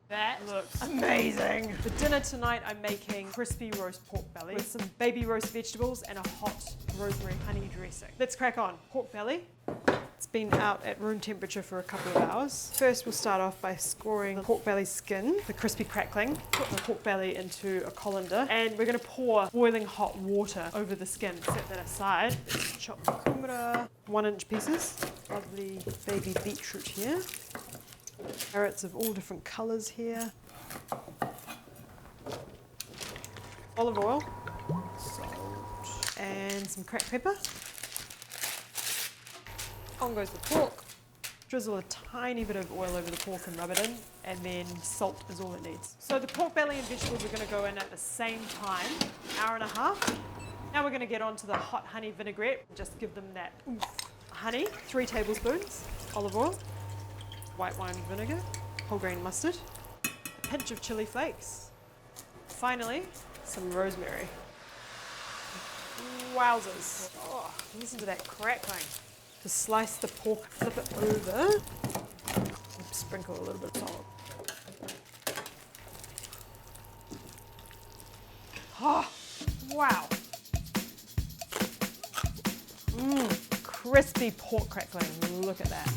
That looks amazing. For dinner tonight, I'm making crispy roast pork belly with some baby roast vegetables and a hot rosemary honey dressing. Let's crack on. Pork belly. It's been out at room temperature for a couple of hours. First, we'll start off by scoring the pork belly skin, the crispy crackling. Put the pork belly into a colander, and we're going to pour boiling hot water over the skin. Set that aside. Let's chop the kumara, 1-inch pieces. Lovely baby beetroot here. Carrots of all different colours here. Olive oil, salt, and some cracked pepper. On goes the pork. Drizzle a tiny bit of oil over the pork and rub it in, and then salt is all it needs. So the pork belly and vegetables are going to go in at the same time, hour and a half. Now we're going to get on to the hot honey vinaigrette. Just give them that oomph. Honey, 3 tablespoons, olive oil, white wine vinegar, whole grain mustard, a pinch of chili flakes. Finally, some rosemary. Wowzers. Oh, listen to that crackling. To slice the pork, flip it over, and sprinkle a little bit of salt. Oh, wow. Crispy pork crackling, look at that.